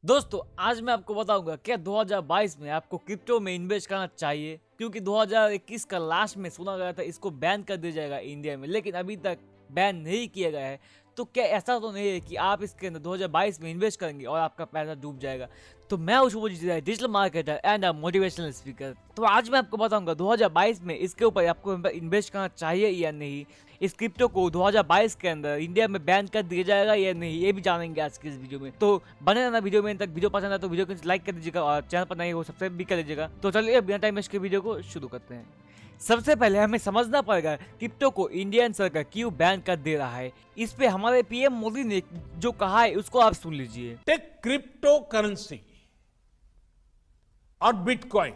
दोस्तों आज मैं आपको बताऊंगा क्या 2022 में आपको क्रिप्टो में इन्वेस्ट करना चाहिए, क्योंकि 2021 का लास्ट में सुना गया था इसको बैन कर दिया जाएगा इंडिया में, लेकिन अभी तक बैन नहीं किया गया है। तो क्या ऐसा तो नहीं है कि आप इसके अंदर 2022 में इन्वेस्ट करेंगे और आपका पैसा डूब जाएगा। तो मैं हूं Shubhajit Roy, digital marketer and motivational speaker. तो आज मैं आपको बताऊंगा 2022 में इसके ऊपर आपको इन्वेस्ट करना चाहिए या नहीं। इस क्रिप्टो को 2022 के अंदर इंडिया में बैन कर दिया जाएगा या नहीं, ये भी जानेंगे आज की इस वीडियो में। तो बने रहना वीडियो में तक। वीडियो पसंद आए तो वीडियो को लाइक कर दीजिएगा और चैनल पर नए हो सब्सक्राइब भी कर लीजिएगा। तो चलिए बिना टाइम वेस्ट के वीडियो को शुरू करते हैं। सबसे पहले हमें समझना पड़ेगा क्रिप्टो को इंडियन सरकार क्यों बैन कर दे रहा है। इस पे हमारे पीएम मोदी ने जो कहा है उसको आप सुन लीजिए। टेक क्रिप्टो करेंसी और bitcoin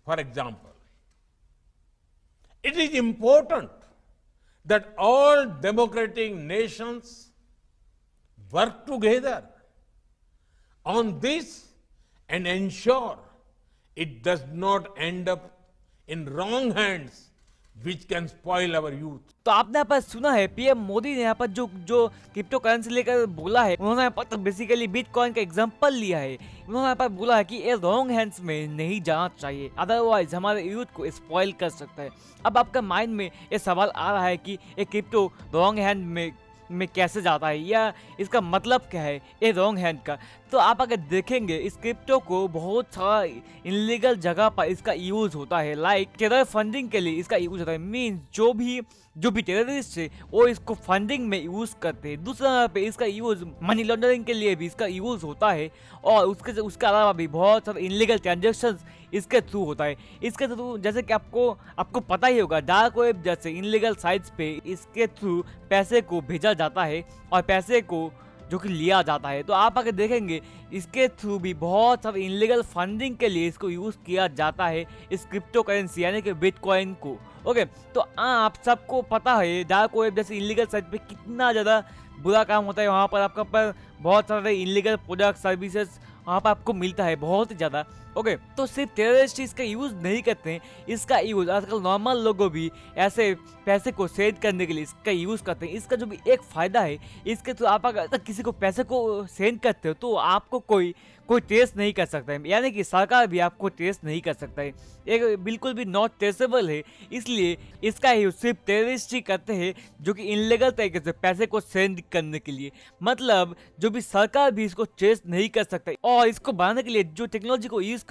for example, it is important that all democratic nations work together on this and ensure it does not end up in wrong hands which can spoil our youth. तो आपने यहाँ पर सुना है PM Modi ने यहाँ पर जो जो क्रिप्टो करेंसी लेकर बोला है, उन्होंने यहाँ पर बेसिकली बिटकॉइन का एग्जांपल लिया है। उन्होंने यहाँ पर बोला है कि ये रॉन्ग हैंड्स में नहीं जाना चाहिए, अदरवाइज हमारे यूथ को स्पॉइल कर सकता है। अब आपका माइंड में ये सवाल आ रहा है कि ये क्रिप्टो रॉन्ग हैंड में कैसे जाता है या इसका मतलब क्या है ये रॉन्ग हैंड का। तो आप अगर देखेंगे इस क्रिप्टो को बहुत सारा इनलीगल जगह पर इसका यूज होता है, लाइक टेरर फंडिंग के लिए इसका यूज होता है। मीन जो भी टेररिस्ट है वो इसको फंडिंग में यूज करते हैं। दूसरा पे इसका यूज मनी लॉन्ड्रिंग के लिए भी इसका यूज होता है, और उसके अलावा भी बहुत सारे इनलीगल ट्रांजेक्शन इसके थ्रू होता है। इसके थ्रू जैसे कि आपको पता ही होगा, डार्क वेब जैसे इनलीगल साइट्स पे इसके थ्रू पैसे को भेजा जाता है और पैसे को जो कि लिया जाता है। तो आप अगर देखेंगे इसके थ्रू भी बहुत सारे इनलीगल फंडिंग के लिए इसको यूज किया जाता है, इस क्रिप्टो करेंसी यानी कि बिटकॉइन को। ओके, तो आप सबको पता है डार्क वेब जैसे इनलीगल साइट पे कितना ज़्यादा बुरा काम होता है। वहाँ पर आपका पर बहुत सारे इनलीगल प्रोडक्ट सर्विसेज वहाँ पर आपको मिलता है बहुत ही ज़्यादा। ओके, तो सिर्फ टेररिस्ट इसका यूज़ नहीं करते हैं, इसका यूज़ आजकल नॉर्मल लोगों भी ऐसे पैसे को सेंड करने के लिए इसका यूज़ करते हैं। इसका जो भी एक फ़ायदा है, इसके तो आप अगर किसी को पैसे को सेंड करते हो तो आपको कोई ट्रेस नहीं कर सकता है, यानी कि सरकार भी आपको ट्रेस नहीं कर सकता है। एक बिल्कुल भी नॉट ट्रेसेबल है, इसलिए इसका यूज सिर्फ टेररिस्ट ही करते हैं जो कि इनलीगल तरीके से पैसे को सेंड करने के लिए। मतलब जो भी सरकार भी इसको ट्रेस नहीं कर सकता। और इसको बनाने के लिए जो टेक्नोलॉजी को यूज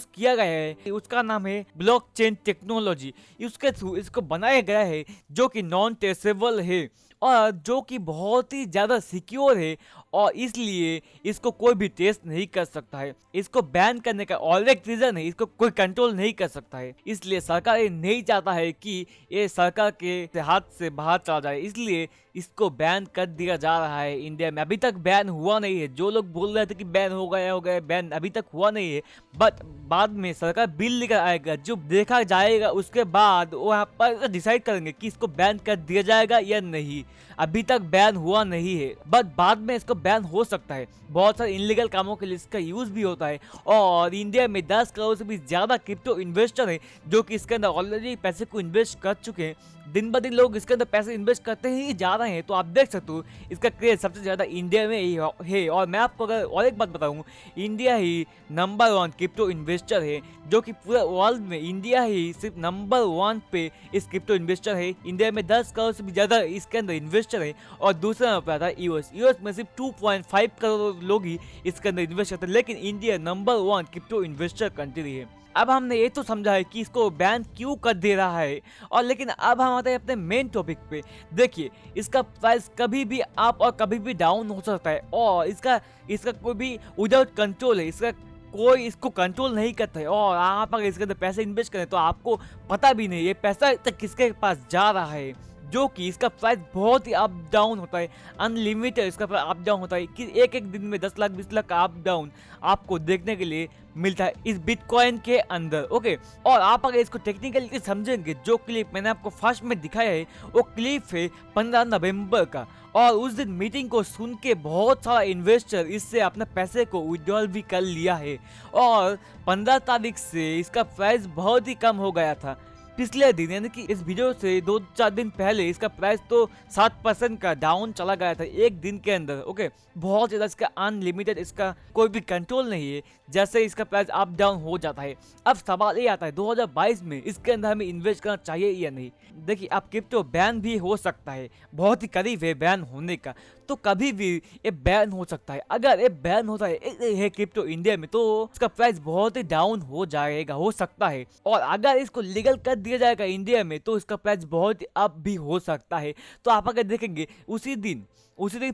किया गया है उसका नाम है ब्लॉकचेन टेक्नोलॉजी। उसके थ्रू इसको बनाया गया है जो कि नॉन ट्रेसेबल है और जो कि बहुत ही ज़्यादा सिक्योर है, और इसलिए इसको कोई भी टेस्ट नहीं कर सकता है। इसको बैन करने का और एक रीज़न है, इसको कोई कंट्रोल नहीं कर सकता है। इसलिए सरकार ये नहीं चाहता है कि ये सरकार के हाथ से बाहर चला जाए, इसलिए इसको बैन कर दिया जा रहा है इंडिया में। अभी तक बैन हुआ नहीं है। जो लोग बोल रहे थे कि बैन हो गया, बैन अभी तक हुआ नहीं है। बट बाद में सरकार बिल लेकर आएगा, जो देखा जाएगा उसके बाद वो यहाँ पर डिसाइड करेंगे कि इसको बैन कर दिया जाएगा या नहीं। अभी तक बैन हुआ नहीं है, बट बाद में इसको बैन हो सकता है। बहुत सारे इनलीगल कामों के लिए इसका यूज भी होता है, और इंडिया में 10 करोड़ से भी ज्यादा क्रिप्टो इन्वेस्टर हैं जो कि इसके अंदर ऑलरेडी पैसे को इन्वेस्ट कर चुके हैं। दिन ब दिन लोग इसके अंदर पैसे इन्वेस्ट करते ही जा रहे हैं। तो आप देख सकते हो इसका क्रेज सबसे ज्यादा इंडिया में ही है। और मैं आपको अगर और एक बात बताऊं, इंडिया ही नंबर 1 क्रिप्टो इन्वेस्टर है, जो कि पूरे वर्ल्ड में इंडिया ही सिर्फ नंबर 1 पे इस क्रिप्टो इन्वेस्टर है। इंडिया में 10 करोड़ से भी ज्यादा इसके अंदर इन्वेस्टर है, और दूसरा नंबर पर आता है यूएस में सिर्फ 2.5 करोड़ लोग ही इसके अंदर इन्वेस्ट करते हैं। लेकिन India number 1 crypto investor country है। अब हमने ये तो समझा है कि इसको बैन क्यों कर दे रहा है, और लेकिन अब हम आते हैं अपने मेन टॉपिक पे। देखिए, इसका प्राइस कभी भी अप और कभी भी डाउन हो सकता है, और इसका कोई भी विदाउट कंट्रोल है। इसका कोई इसको कंट्रोल नहीं करता है, और आप अगर इसके अंदर पैसे इन्वेस्ट करें तो आपको पता भी नहीं ये पैसा तक किसके पास जा रहा है। जो कि इसका प्राइस बहुत ही अप डाउन होता है, अनलिमिटेड इसका प्राइस अप डाउन होता है कि एक दिन में 10 लाख 20 लाख का अप डाउन आपको देखने के लिए मिलता है इस बिटकॉइन के अंदर। ओके, और आप अगर इसको टेक्निकली समझेंगे, जो क्लिप मैंने आपको फर्स्ट में दिखाया है वो क्लिप है 15 नवंबर का, और उस दिन मीटिंग को सुन के बहुत सारा इन्वेस्टर इससे अपने पैसे को विड्रॉल भी कर लिया है, और 15 तारीख से इसका प्राइस बहुत ही कम हो गया था। पिछले दिन यानी कि इस वीडियो से 2-4 दिन पहले इसका प्राइस तो 7% का डाउन चला गया था एक दिन के अंदर। ओके, बहुत ज्यादा इसका अनलिमिटेड, इसका कोई भी कंट्रोल नहीं है, जैसे इसका प्राइस अप डाउन हो जाता है। अब सवाल ये आता है 2022 में इसके अंदर हमें इन्वेस्ट करना चाहिए या नहीं। देखिए, अब क्रिप्टो बैन भी हो सकता है, बहुत ही करीब है बैन होने का, तो कभी भी ये बैन हो सकता है। अगर ये बैन होता है क्रिप्टो इंडिया में, तो इसका प्राइस बहुत ही डाउन हो जाएगा, हो सकता है। और अगर इसको लीगल कर दिया जाएगा इंडिया में, तो इसका प्राइस बहुत अप भी हो सकता है। तो आप अगर देखेंगे उसी दिन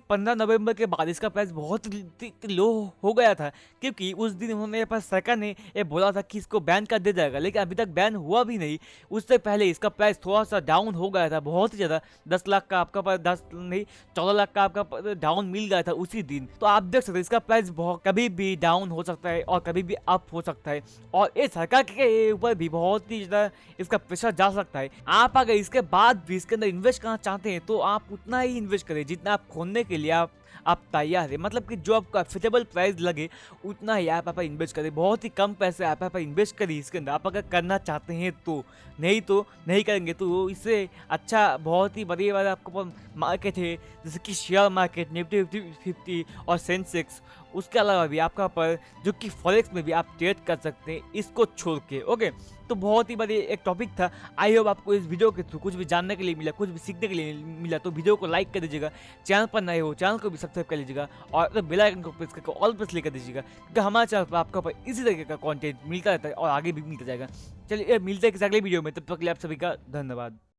15 नवंबर के बाद इसका प्राइस बहुत लो हो गया था, क्योंकि उस दिन उन्होंने पास सरकार ने ये बोला था कि इसको बैन कर दिया जाएगा, लेकिन अभी तक बैन हुआ भी नहीं। उससे पहले इसका प्राइस थोड़ा सा डाउन हो गया था, बहुत ही ज़्यादा। 10 लाख का आपका पास 10 नहीं 14 लाख का आपका डाउन मिल गया था उसी दिन। तो आप देख सकते हैं इसका प्राइस बहुत कभी भी डाउन हो सकता है और कभी भी अप हो सकता है, और ये सरकार के ऊपर भी बहुत ही ज़्यादा इसका प्रेशर जा सकता है। आप अगर इसके बाद भी इसके अंदर इन्वेस्ट करना चाहते हैं, तो आप उतना ही इन्वेस्ट करें जितना आप खोलने के लिए आप तैयार है। मतलब कि जो आपको अफोर्डेबल प्राइस लगे उतना ही आप इन्वेस्ट करें। बहुत ही कम पैसे आप इन्वेस्ट करिए इसके अंदर, आप अगर करना चाहते हैं तो। नहीं करेंगे तो इससे अच्छा बहुत ही बढ़िया वाला आपको मार्केट है, जैसे कि शेयर मार्केट, निफ्टी 50 और सेंसेक्स। उसके अलावा भी आपका पर जो कि फॉरेक्स में भी आप ट्रेड कर सकते हैं इसको छोड़ के। ओके, तो बहुत ही बढ़िया एक टॉपिक था। आई होप आपको इस वीडियो के थ्रू कुछ भी जानने के लिए मिला, कुछ भी सीखने के लिए मिला। तो वीडियो को लाइक कर दीजिएगा, चैनल पर नए हो चैनल को भी सब्सक्राइब कर लीजिएगा, और बेल आइकन को प्रेस करके ऑल पर क्लिक कर दीजिएगा, क्योंकि हमारे चैनल पर आपको इसी तरीके का कंटेंट मिलता रहता है और आगे भी मिलता जाएगा। चलिए मिलते हैं किसी अगले वीडियो में, तब तक के लिए आप सभी का धन्यवाद।